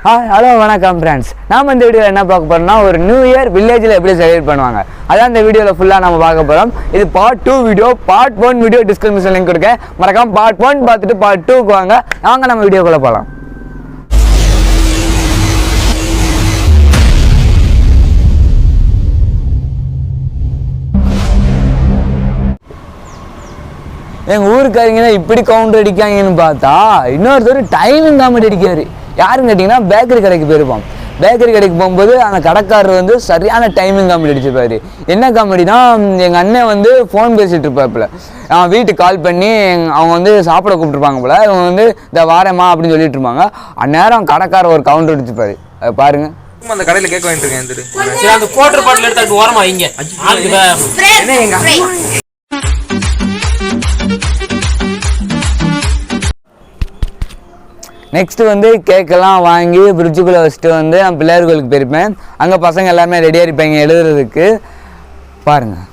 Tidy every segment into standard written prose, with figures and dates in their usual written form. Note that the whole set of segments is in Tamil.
ஹலோ வணக்கம் ஃப்ரெண்ட்ஸ். நாம் இந்த வீடியோவில் என்ன பார்க்க போகிறோம்னா ஒரு நியூ இயர் வில்லேஜில் எப்படி செலிப்ரேட் பண்ணுவாங்க அதான் இந்த வீடியோவில் ஃபுல்லாக நம்ம பார்க்க போகிறோம். இது part 2 video. Part 1 video description link கொடுக்க மறக்காம பார்ட் 1 பார்த்துட்டு பார்ட் 2க்கு வாங்க நம்ம வீடியோக்குள்ளே போகலாம். எங்கள் ஊருக்காரங்க இப்படி கவுண்டர் அடிக்காங்கன்னு பார்த்தா இன்னொருத்தர் டைமிங் காமெடி அடிக்காரு. யாருன்னு கேட்டிங்கன்னா பேக்கரி கடைக்கு போயிருப்போம். பேக்கரி கடைக்கு போகும்போது அந்த கடைக்காரர் வந்து சரியான டைமிங் காமெடி அடிச்சிருப்பாரு. என்ன காமெடினா, எங்கள் அண்ணன் வந்து ஃபோன் பேசிகிட்டு இருப்பாப்புல. அவன் வீட்டுக்கு கால் பண்ணி அவங்க வந்து சாப்பிட கூப்பிட்டுருப்பாங்க போல. இவங்க வந்து இந்த வாரேம்மா அப்படின்னு சொல்லிட்டு இருப்பாங்க. அந்நேரம் கடைக்காரர் ஒரு கவுண்டர் அடிச்சிருப்பாரு. அதை பாருங்க. அந்த கடையில கேட்க வேண்டியிருக்கேன். அந்த குவார்டர் பாட்டில் எடுத்து ஓரமா வைங்க. நெக்ஸ்ட்டு வந்து கேக்கெல்லாம் வாங்கி ஃப்ரிட்ஜுக்குள்ளே வச்சுட்டு வந்து நான் பிள்ளையார் கோயிலுக்கு போயிருப்பேன். அங்கே பசங்க எல்லாருமே ரெடியாக இருப்பாங்க எழுதுறதுக்கு. பாருங்கள்.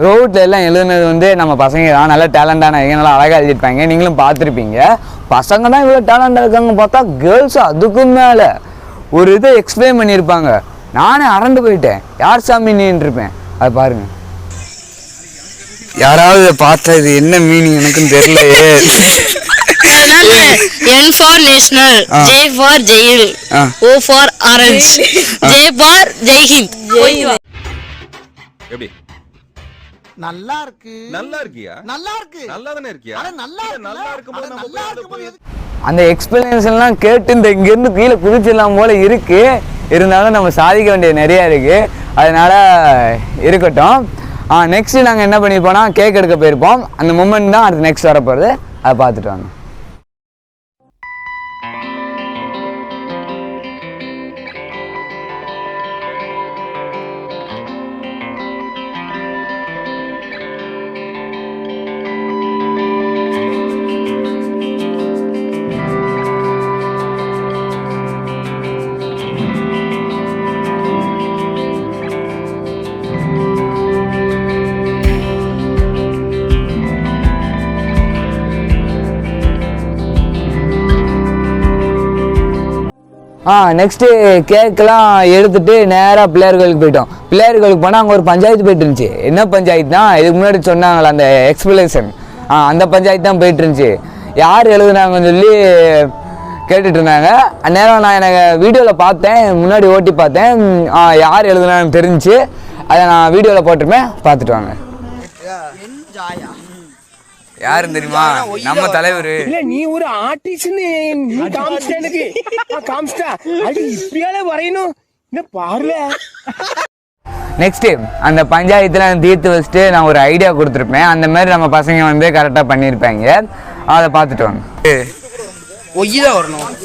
ரோட்டில் எல்லாம் எழுதுனது வந்து நம்ம பசங்க தான். நல்ல டேலண்டான நல்லா அழகாக எழுதிருப்பாங்க. நீங்களும் பார்த்துருப்பீங்க. பசங்க தான் இவ்வளோ டேலண்டாக இருக்காங்க பார்த்தா கேர்ள்ஸ் அதுக்கும் மேலே ஒரு இதை எக்ஸ்பிளைன் பண்ணியிருப்பாங்க. நானே அரண்டு போயிட்டேன். யார் சாமி நீன்னு இருப்பேன். அது பாருங்க. யாராவது பார்த்தா இது என்ன மீனிங் எனக்குன்னு தெரியலையே. N for national, J for jail, O for orange, J for Jai Hind. எப்படி நல்லா இருக்கு. நல்லா இருக்கியா? நல்லா இருக்கு. நல்லா தானே இருக்கியா? அட நல்லா இருக்கு. நல்லா இருக்கும்போது நம்ம அந்த எக்ஸ்பிளனேஷன்லாம் கேட்டு இந்த இங்கேருந்து கீழே குதிச்சிடலாம் போல இருக்கு. இருந்தாலும் நம்ம சாதிக்க வேண்டியது நிறையா இருக்கு. அதனால இருக்கட்டும். நெக்ஸ்ட் நாங்கள் என்ன பண்ணியிருப்போம்னா கேக் எடுக்க போயிருப்போம். அந்த மூமெண்ட் தான் அது நெக்ஸ்ட் வரப்போகிறது. அதை பார்த்துட்டு வாங்க. நெக்ஸ்ட்டு கேக்கெலாம் எடுத்துகிட்டு நேராக பிள்ளையார் கோயிலுக்கு போயிட்டோம். பிள்ளையார் கோயிலுக்கு போனால் அங்கே ஒரு பஞ்சாயத்து போயிட்டு இருந்துச்சு. என்ன பஞ்சாயத்துனா, இதுக்கு முன்னாடி சொன்னாங்களா அந்த எக்ஸ்பிளேஷன், அந்த பஞ்சாயத்து தான் போயிட்டு இருந்துச்சு. யார் எழுதுனாங்கன்னு சொல்லி கேட்டுட்டு இருந்தாங்க. அந்நேரம் நான் எனக்கு வீடியோவில் பார்த்தேன், முன்னாடி ஓட்டி பார்த்தேன். யார் எழுதுனாங்கன்னு தெரிஞ்சு அதை நான் வீடியோவில் போட்டிருப்பேன். பார்த்துட்டு வாங்க. யாருன்னு தெரியுமா? நம்ம தலைவர். இல்ல நீ ஒரு ஆர்டிஸ்ட்னு நீ காமிச்சிட்ட எனக்கு. காமிச்சிட்டா அது இப்படியால வரையணும் என்ன பாருல. நெக்ஸ்ட் அந்த பஞ்சாயத்துல தீர்த்து வச்சுட்டு நான் ஒரு ஐடியா கொடுத்துருப்பேன். அந்த மாதிரி நம்ம பசங்க வந்து கரெக்டாக பண்ணியிருப்பாங்க. அதை பார்த்துட்டு வாங்க. ஒய்தான் வரணும். அது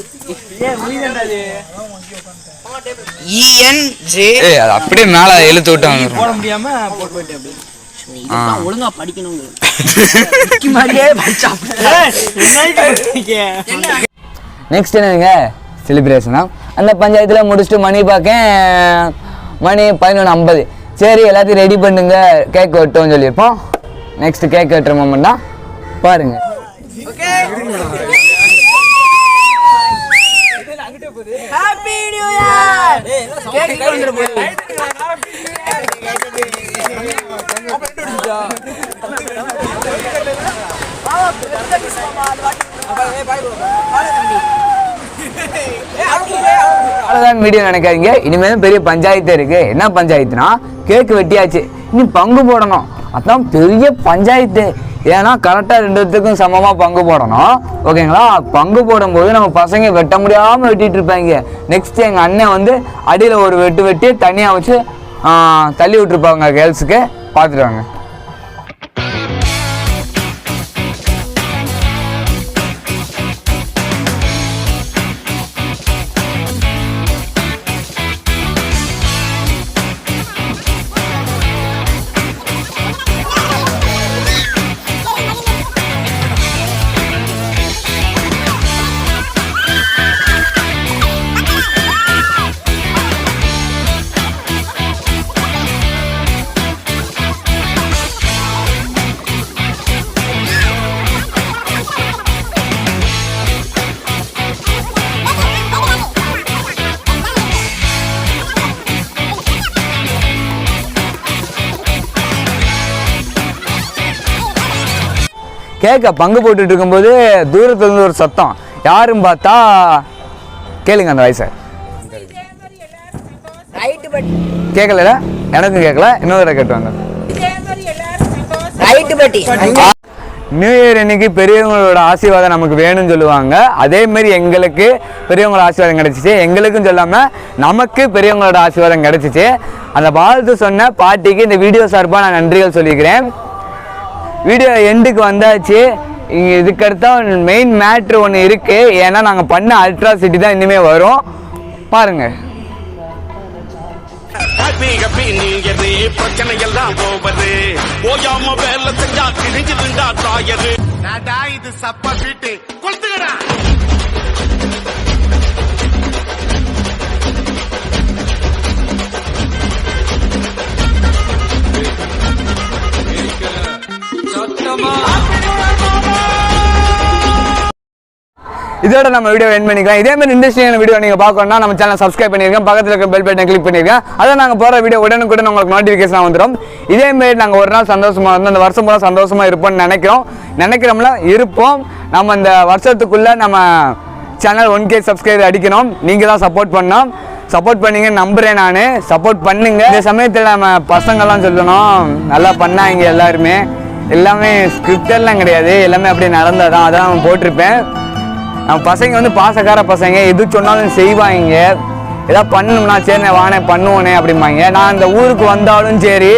அப்படியே மேலே இழுத்து விட்டாங்க. போட முடியாம போட்டு போயிட்டேன். ஒழுங்கா படிக்கணும். நெக்ஸ்ட் என்னங்க செலிப்ரேஷனா அந்த பஞ்சாயத்தில் முடிச்சுட்டு மணி பார்க்க மணி 11:50. சரி எல்லாத்தையும் ரெடி பண்ணுங்க கேக் வெட்டோம்னு சொல்லியிருப்போம். நெக்ஸ்ட் கேக் வெட்டுற மொமெண்ட் தான் பாருங்க. Happy New Year. கேக் கொண்டு போய் அவ்வளோதான் வீடியோ நினைக்காதீங்க. இனிமேல் பெரிய பஞ்சாயத்து இருக்கு. என்ன பஞ்சாயத்துனா, கேக்கு வெட்டியாச்சு, இனி பங்கு போடணும். அதான் பெரிய பஞ்சாயத்து. ஏன்னா கரெக்டாக ரெண்டுத்துக்கும் சமமாக பங்கு போடணும். ஓகேங்களா? பங்கு போடும்போது நம்ம பசங்க வெட்ட முடியாமல் வெட்டிட்டு இருப்பாங்க. நெக்ஸ்ட் எங்கள் அண்ணன் வந்து அடியில் ஒரு வெட்டு வெட்டி தனியாக வச்சு தள்ளி விட்டுருப்பாங்க கேர்ள்ஸுக்கு, பார்த்துட்டு வாங்க. கேட்க பங்கு போட்டுட்டு இருக்கும்போது தூரத்துல இருந்து ஒரு சத்தம், யாரும் பார்த்தா கேளுங்க அந்த வயசை. கேட்கல, எனக்கும் கேட்கல, இன்னொரு தடவை கேட்டுவாங்க. நியூ இயர் அன்னைக்கு பெரியவங்களோட ஆசீர்வாதம் நமக்கு வேணும்னு சொல்லுவாங்க. அதே மாதிரி எங்களுக்கு பெரியவங்களோட ஆசீர்வாதம் கிடைச்சிச்சு. எங்களுக்கும் சொல்லாம நமக்கு பெரியவங்களோட ஆசீர்வாதம் கிடைச்சிச்சு. அந்த வாழ்த்து சொன்ன பாட்டிக்கு இந்த வீடியோ சார்பாக நான் நன்றிகள் சொல்லிக்கிறேன். வீடியோ எண்டுக்கு வந்தாச்சு. இங்கே இதுக்கடுத்தா மெயின் மேட்ரு ஒன்று இருக்குது. ஏன்னா நாங்கள் பண்ண அல்ட்ராசிட்டி தான் இனிமேல் வரும், பாருங்க. பிரச்சனை எல்லாம் போவது ஓயாம வேலை செஞ்சா கிழிஞ்சிருந்தா தாயரு இது சப்ப வீட்டு கொளுத்துக்கடா. இதோட நம்ம வீடியோ எண்ட் பண்ணிக்கலாம். இதே மாதிரி இன்ட்ரெஸ்டிங்கான வீடியோ நீங்கள் பார்க்கணும்னா நம்ம சேனல் சப்ஸ்கிரைப் பண்ணியிருக்கேன், பக்கத்தில் இருக்க பெல் பட்டனை கிளிக் பண்ணியிருக்கேன். அதான் நாங்கள் போகிற வீடியோ உடனுக்குடன் உங்களுக்கு நோட்டிஃபிகேஷன் வந்துடும். இதேமாரி நாங்கள் ஒரு நாள் சந்தோஷமாக இருந்து அந்த வருஷம் பூரா சந்தோஷமாக இருப்போம்னு நினைக்கிறோம்ல இருப்போம். நம்ம இந்த வருஷத்துக்குள்ளே நம்ம சேனல் 1K சப்ஸ்கிரைபர் அடிக்கணும். நீங்கள் தான் சப்போர்ட் பண்ணோம். சப்போர்ட் பண்ணீங்க நம்புகிறேன். நான் சப்போர்ட் பண்ணுங்க. இந்த சமயத்தில் நம்ம பசங்கள்லாம் சொல்லணும், நல்லா பண்ணாங்க. எல்லாமே ஸ்கிரிப்டெல்லாம் கிடையாது, எல்லாமே அப்படியே நடந்ததான். அதான் நான் போட்டிருப்பேன். நம்ம பசங்க வந்து பாசக்கார பசங்க, எது சொன்னாலும் செய்வாங்க. ஏதாவது பண்ணணும்னா சரி வானே பண்ணுவோனே அப்படிம்பாங்க. நான் இந்த ஊருக்கு வந்தாலும் சரி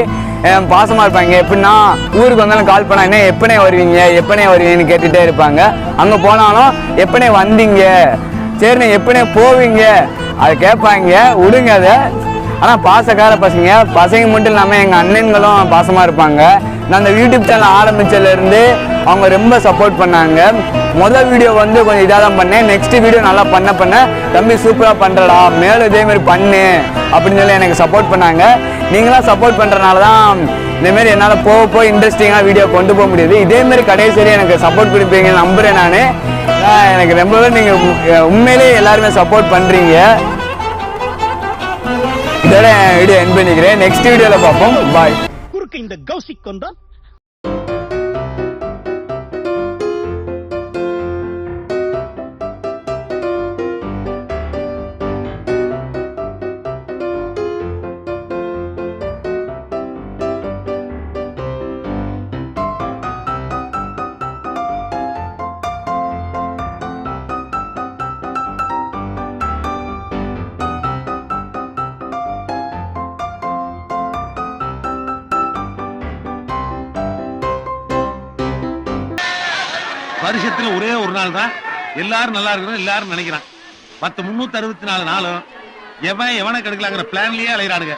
பாசமாக இருப்பாங்க. எப்படின்னா ஊருக்கு வந்தாலும் கால் பண்ணா என்ன எப்பனே வருவீங்கன்னு கேட்டுகிட்டே இருப்பாங்க. அங்கே போனாலும் எப்பனே வந்தீங்க, சரிண்ணே எப்பனே போவீங்க அதை கேட்பாங்க. விடுங்க அதை. ஆனால் பாசக்கார பசங்க மட்டும் இல்லாமல் எங்கள் அண்ணன்களும் பாசமாக இருப்பாங்க. நான் அந்த யூடியூப் சேனல் ஆரம்பித்ததுலேருந்து அவங்க ரொம்ப சப்போர்ட் பண்ணாங்க. முதல் வீடியோ வந்து கொஞ்சம் இதாக தான் பண்ணேன். நெக்ஸ்ட் வீடியோ நல்லா பண்ண தம்பி சூப்பராக பண்ணுறடா, மேலும் இதேமாரி பண்ணு அப்படின்னு சொல்லி எனக்கு சப்போர்ட் பண்ணாங்க. நீங்களாம் சப்போர்ட் பண்ணுறனால தான் இதேமாரி என்னால் போக இன்ட்ரெஸ்டிங்காக வீடியோ கொண்டு போக முடியுது. இதேமாரி கடைசி எனக்கு சப்போர்ட் கொடுப்பீங்கன்னு நம்புகிறேன். நான் எனக்கு ரொம்பவே நீங்கள் உண்மையிலேயே எல்லாருமே சப்போர்ட் பண்ணுறீங்க. இதோட வீடியோ எண்ட் பண்ணிக்கிறேன். நெக்ஸ்ட் வீடியோவில் பார்ப்போம். பாய். இந்த கௌசிக் கொண்டா வருஷத்துல ஒரே ஒரு நாள் தான் எல்லாரும் நல்லா இருக்கணும் எல்லாரும் நினைக்கிறான். 364 நாளும் எவனை கெடுக்கலாங்கிற பிளான்லயே அலையிறானுங்க.